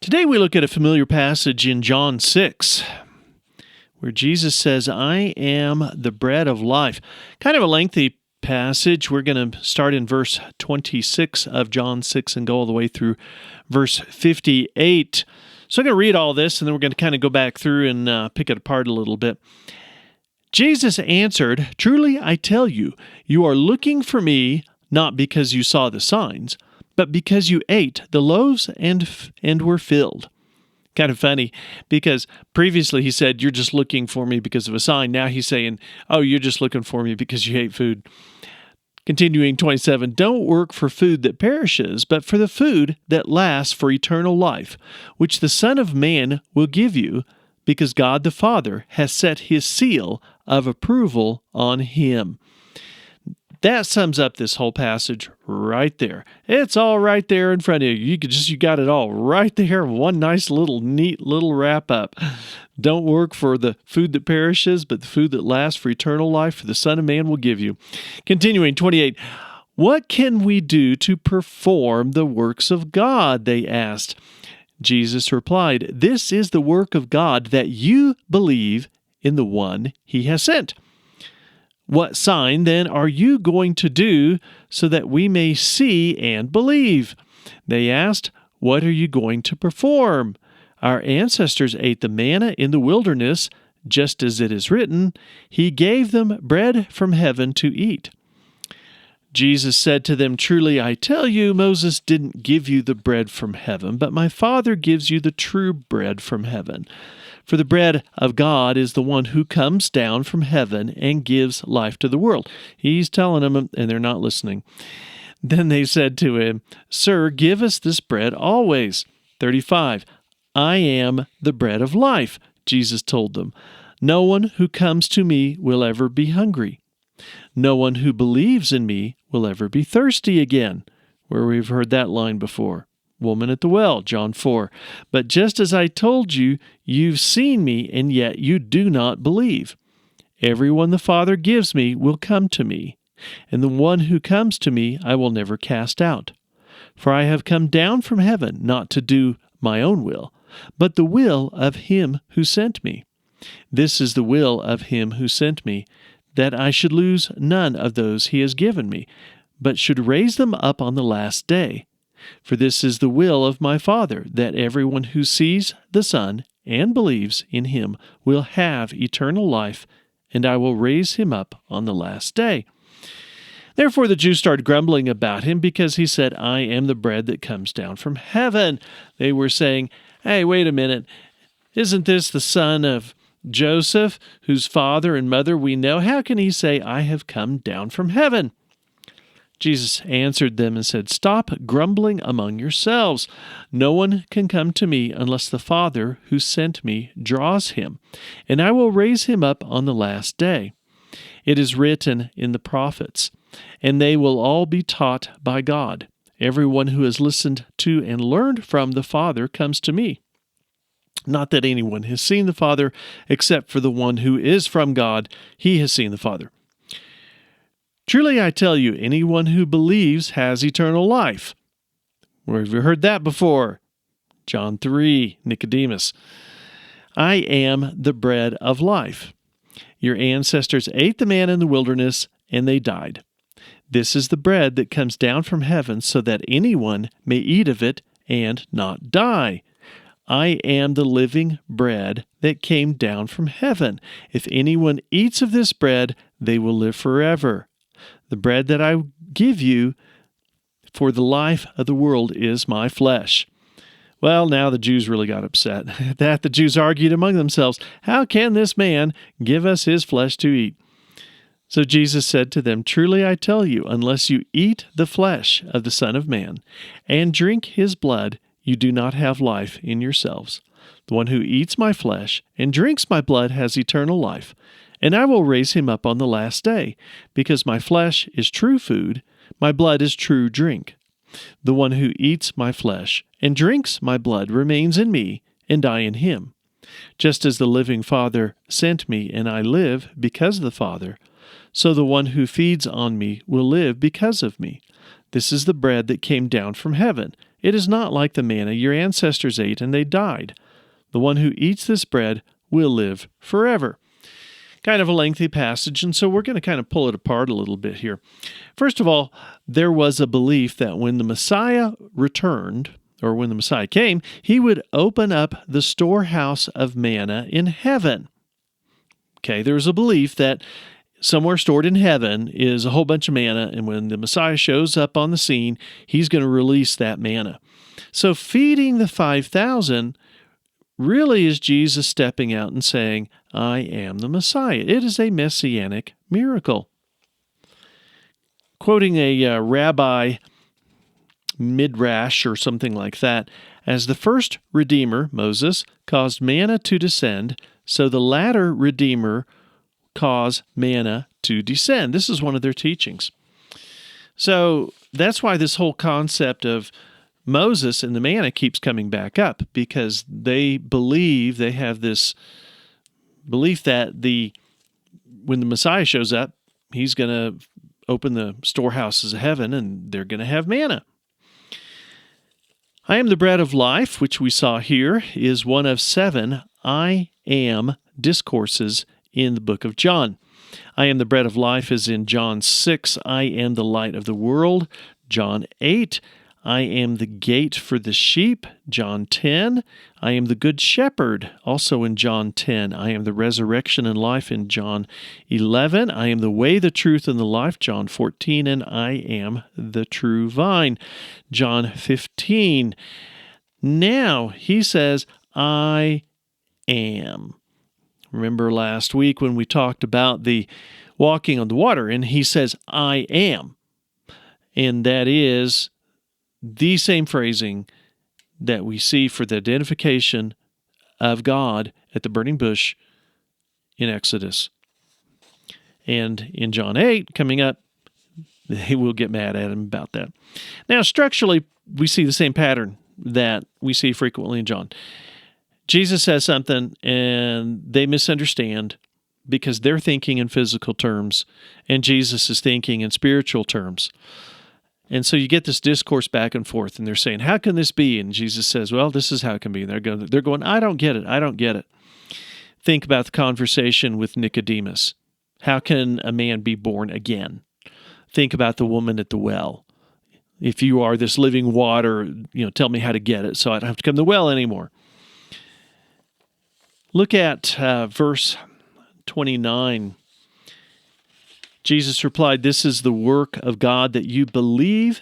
Today we look at a familiar passage in John 6, where Jesus says, I am the bread of life. Kind of a lengthy passage. We're going to start in verse 26 of John 6 and go all the way through verse 58. So I'm going to read all this, and then we're going to kind of go back through and pick it apart a little bit. Jesus answered, Truly I tell you, you are looking for me not because you saw the signs, but because you ate the loaves and were filled. Kind of funny, because previously he said, you're just looking for me because of a sign. Now he's saying, oh, you're just looking for me because you ate food. Continuing 27, don't work for food that perishes, but for the food that lasts for eternal life, which the Son of Man will give you, because God the Father has set his seal of approval on him. That sums up this whole passage right there. It's all right there in front of you. You got it all right there. One nice little neat little wrap up. Don't work for the food that perishes, but the food that lasts for eternal life, for the Son of Man will give you. Continuing 28. What can we do to perform the works of God? They asked. Jesus replied, This is the work of God, that you believe in the one he has sent. What sign, then, are you going to do so that we may see and believe? They asked, What are you going to perform? Our ancestors ate the manna in the wilderness, just as it is written, He gave them bread from heaven to eat. Jesus said to them, Truly I tell you, Moses didn't give you the bread from heaven, but my Father gives you the true bread from heaven. For the bread of God is the one who comes down from heaven and gives life to the world. He's telling them, and they're not listening. Then they said to him, Sir, give us this bread always. 35, I am the bread of life, Jesus told them. No one who comes to me will ever be hungry. No one who believes in me will ever be thirsty again, where we've heard that line before. Woman at the well, John 4. But just as I told you, you've seen me, and yet you do not believe. Everyone the Father gives me will come to me, and the one who comes to me I will never cast out. For I have come down from heaven not to do my own will, but the will of him who sent me. This is the will of him who sent me, that I should lose none of those he has given me, but should raise them up on the last day. For this is the will of my Father, that everyone who sees the Son and believes in him will have eternal life, and I will raise him up on the last day. Therefore the Jews started grumbling about him because he said, I am the bread that comes down from heaven. They were saying, Hey, wait a minute, isn't this the son of Joseph, whose father and mother we know? How can he say, I have come down from heaven? Jesus answered them and said, Stop grumbling among yourselves. No one can come to me unless the Father who sent me draws him, and I will raise him up on the last day. It is written in the prophets, and they will all be taught by God. Everyone who has listened to and learned from the Father comes to me. Not that anyone has seen the Father, except for the one who is from God. He has seen the Father. Truly I tell you, anyone who believes has eternal life. Where have you heard that before? John 3, Nicodemus. I am the bread of life. Your ancestors ate the manna in the wilderness, and they died. This is the bread that comes down from heaven, so that anyone may eat of it and not die. I am the living bread that came down from heaven. If anyone eats of this bread, they will live forever. The bread that I give you for the life of the world is my flesh. Well, now the Jews really got upset. At that the Jews argued among themselves, How can this man give us his flesh to eat? So Jesus said to them, Truly I tell you, unless you eat the flesh of the Son of Man and drink his blood, you do not have life in yourselves. The one who eats my flesh and drinks my blood has eternal life, and I will raise him up on the last day, because my flesh is true food, my blood is true drink. The one who eats my flesh and drinks my blood remains in me, and I in him. Just as the living Father sent me, and I live because of the Father, so the one who feeds on me will live because of me. This is the bread that came down from heaven. It is not like the manna your ancestors ate and they died. The one who eats this bread will live forever." Kind of a lengthy passage, and so we're going to kind of pull it apart a little bit here. First of all, there was a belief that when the Messiah returned, or when the Messiah came, he would open up the storehouse of manna in heaven. Okay, there's a belief that somewhere stored in heaven is a whole bunch of manna, and when the Messiah shows up on the scene, he's going to release that manna. So feeding the 5,000 really is Jesus stepping out and saying, "I am the Messiah." It is a messianic miracle. Quoting a rabbi midrash or something like that, "As the first Redeemer, Moses, caused manna to descend, so the latter Redeemer caused manna to descend." This is one of their teachings. So that's why this whole concept of Moses and the manna keeps coming back up, because they have this belief that when the Messiah shows up, he's going to open the storehouses of heaven and they're going to have manna. "I am the bread of life," which we saw here, is one of 7 I am discourses in the book of John. "I am the bread of life" is in John 6. "I am the light of the world," John 8. "I am the gate for the sheep," John 10. "I am the good shepherd," also in John 10. "I am the resurrection and life," in John 11. "I am the way, the truth, and the life," John 14. And "I am the true vine," John 15. Now, he says, "I am." Remember last week when we talked about the walking on the water, and he says, "I am." And that is the same phrasing that we see for the identification of God at the burning bush in Exodus. And in John 8, coming up, they will get mad at him about that. Now, structurally, we see the same pattern that we see frequently in John. Jesus says something, and they misunderstand because they're thinking in physical terms, and Jesus is thinking in spiritual terms. And so you get this discourse back and forth, and they're saying, "How can this be?" And Jesus says, "Well, this is how it can be." And they're going, "I don't get it. I don't get it." Think about the conversation with Nicodemus. How can a man be born again? Think about the woman at the well. "If you are this living water, tell me how to get it so I don't have to come to the well anymore." Look at verse 29. Jesus replied, "This is the work of God, that you believe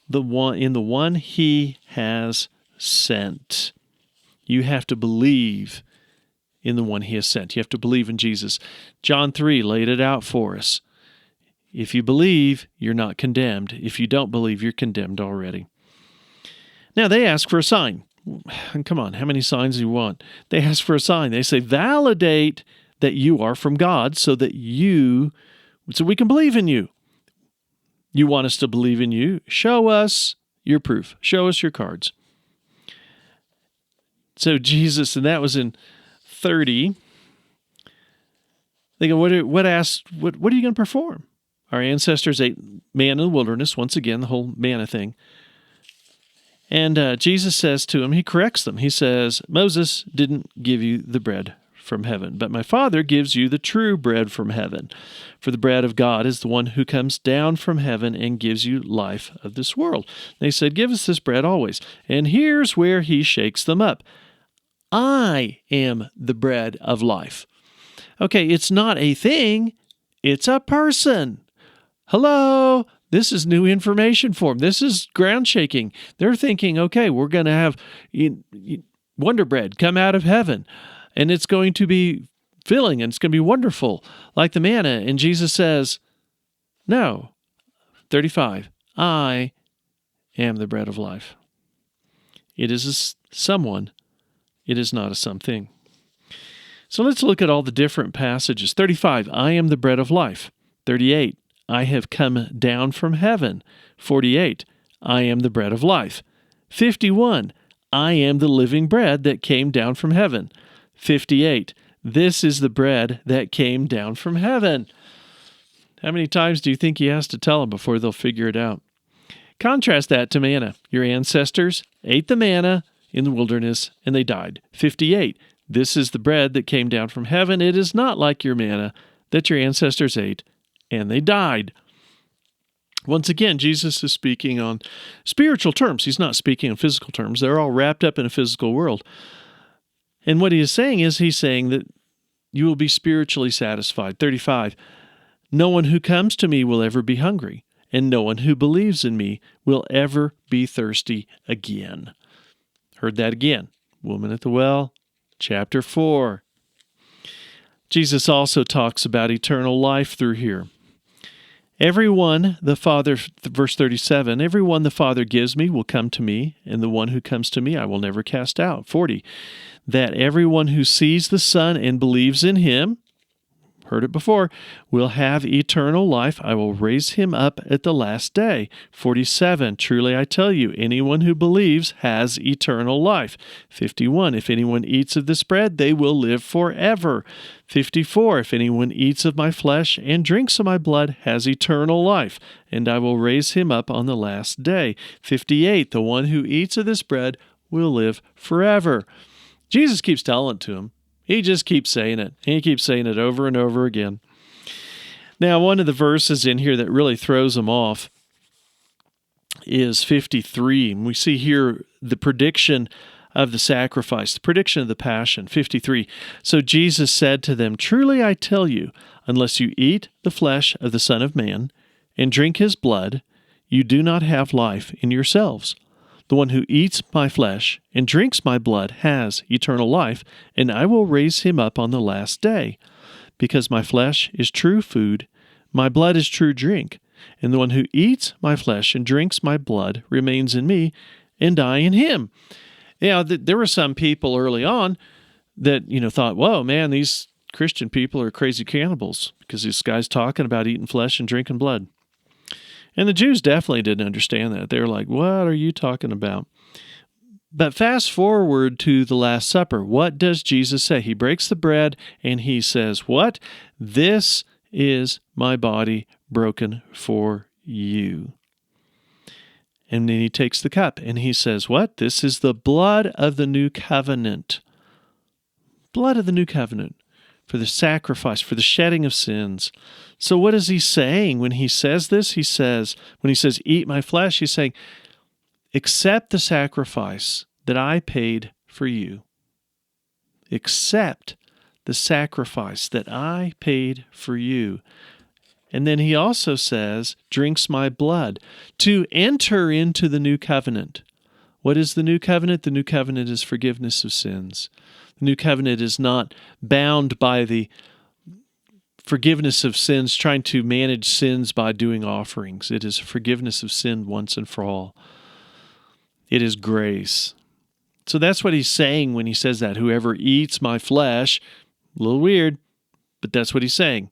in the one he has sent." You have to believe in the one he has sent. You have to believe in Jesus. John 3 laid it out for us. If you believe, you're not condemned. If you don't believe, you're condemned already. Now, they ask for a sign. Come on, how many signs do you want? They ask for a sign. They say, "Validate that you are from God so we can believe in you." You want us to believe in you? Show us your proof. Show us your cards. So Jesus, and that was in 30. They go, what are you going to perform? Our ancestors ate manna in the wilderness. Once again, the whole manna thing. And Jesus says to them, he corrects them. He says, "Moses didn't give you the bread from heaven, but my Father gives you the true bread from heaven. For the bread of God is the one who comes down from heaven and gives you life of this world." They said, "Give us this bread always." And here's where he shakes them up. "I am the bread of life." Okay, it's not a thing, it's a person. Hello? This is new information for them. This is ground shaking. They're thinking, okay, we're going to have Wonder Bread come out of heaven, and it's going to be filling, and it's going to be wonderful, like the manna. And Jesus says, no, 35, "I am the bread of life." It is a someone. It is not a something. So let's look at all the different passages. 35, "I am the bread of life." 38, "I have come down from heaven." 48, "I am the bread of life." 51, "I am the living bread that came down from heaven." 58, "This is the bread that came down from heaven." How many times do you think he has to tell them before they'll figure it out? Contrast that to manna. Your ancestors ate the manna in the wilderness, and they died. 58. This is the bread that came down from heaven. It is not like your manna that your ancestors ate, and they died. Once again, Jesus is speaking on spiritual terms. He's not speaking in physical terms. They're all wrapped up in a physical world. And what he is saying is he's saying that you will be spiritually satisfied. 35. No one who comes to me will ever be hungry, and no one who believes in me will ever be thirsty again. Heard that again. Woman at the well, chapter 4. Jesus also talks about eternal life through here. Everyone the Father, verse 37, everyone the Father gives me will come to me, and the one who comes to me I will never cast out. 40, that everyone who sees the Son and believes in him, heard it before, will have eternal life. I will raise him up at the last day. 47, truly I tell you, anyone who believes has eternal life. 51, if anyone eats of this bread, they will live forever. 54, if anyone eats of my flesh and drinks of my blood, has eternal life, and I will raise him up on the last day. 58, the one who eats of this bread will live forever. Jesus keeps telling it to him. He just keeps saying it. He keeps saying it over and over again. Now, one of the verses in here that really throws him off is 53. And we see here the prediction of the sacrifice, the prediction of the passion. 53. So Jesus said to them, truly I tell you, unless you eat the flesh of the Son of Man and drink his blood, you do not have life in yourselves. The one who eats my flesh and drinks my blood has eternal life, and I will raise him up on the last day. Because my flesh is true food, my blood is true drink. And the one who eats my flesh and drinks my blood remains in me, and I in him. There were some people early on that, thought, whoa, man, these Christian people are crazy cannibals because this guy's talking about eating flesh and drinking blood. And the Jews definitely didn't understand that. They were like, what are you talking about? But fast forward to the Last Supper. What does Jesus say? He breaks the bread and he says, what? This is my body broken for you. And then he takes the cup and he says, what? This is the blood of the new covenant. Blood of the new covenant. For the sacrifice, for the shedding of sins. So what is he saying when he says this? When he says, eat my flesh, he's saying, accept the sacrifice that I paid for you. Accept the sacrifice that I paid for you. And then he also says, drinks my blood, to enter into the new covenant. What is the new covenant? The new covenant is forgiveness of sins. The new covenant is not bound by the forgiveness of sins, trying to manage sins by doing offerings. It is forgiveness of sin once and for all. It is grace. So that's what he's saying when he says that. Whoever eats my flesh, a little weird, but that's what he's saying.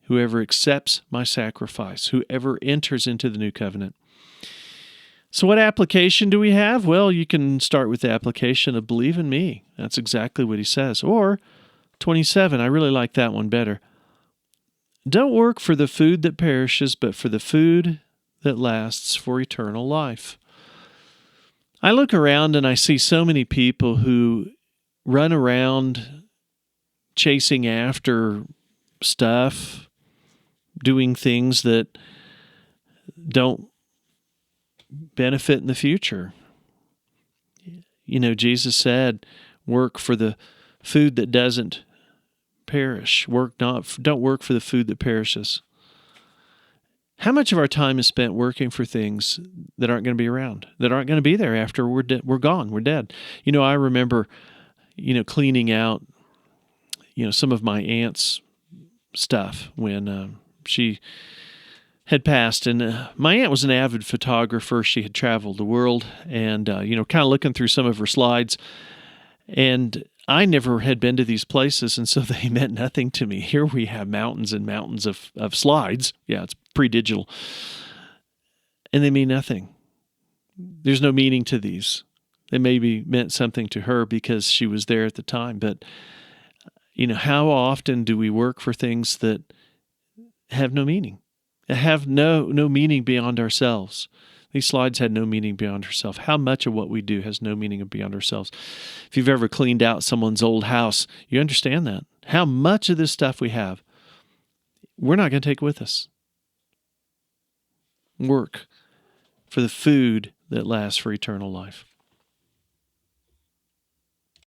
Whoever accepts my sacrifice, whoever enters into the new covenant. So what application do we have? Well, you can start with the application of believe in me. That's exactly what he says. Or 27, I really like that one better. Don't work for the food that perishes, but for the food that lasts for eternal life. I look around and I see so many people who run around chasing after stuff, doing things that don't benefit in the future. Jesus said, work for the food that doesn't perish. Don't work for the food that perishes. How much of our time is spent working for things that aren't going to be around, that aren't going to be there after we're gone, we're dead? I remember, cleaning out, some of my aunt's stuff when she had passed. And my aunt was an avid photographer. She had traveled the world and, kind of looking through some of her slides. And I never had been to these places, and so they meant nothing to me. Here we have mountains and mountains of slides. Yeah, it's pre-digital. And they mean nothing. There's no meaning to these. They maybe meant something to her because she was there at the time. But, how often do we work for things that have no meaning? That have no meaning beyond ourselves? These slides had no meaning beyond herself. How much of what we do has no meaning beyond ourselves? If you've ever cleaned out someone's old house, you understand that. How much of this stuff we have, we're not going to take with us. Work for the food that lasts for eternal life.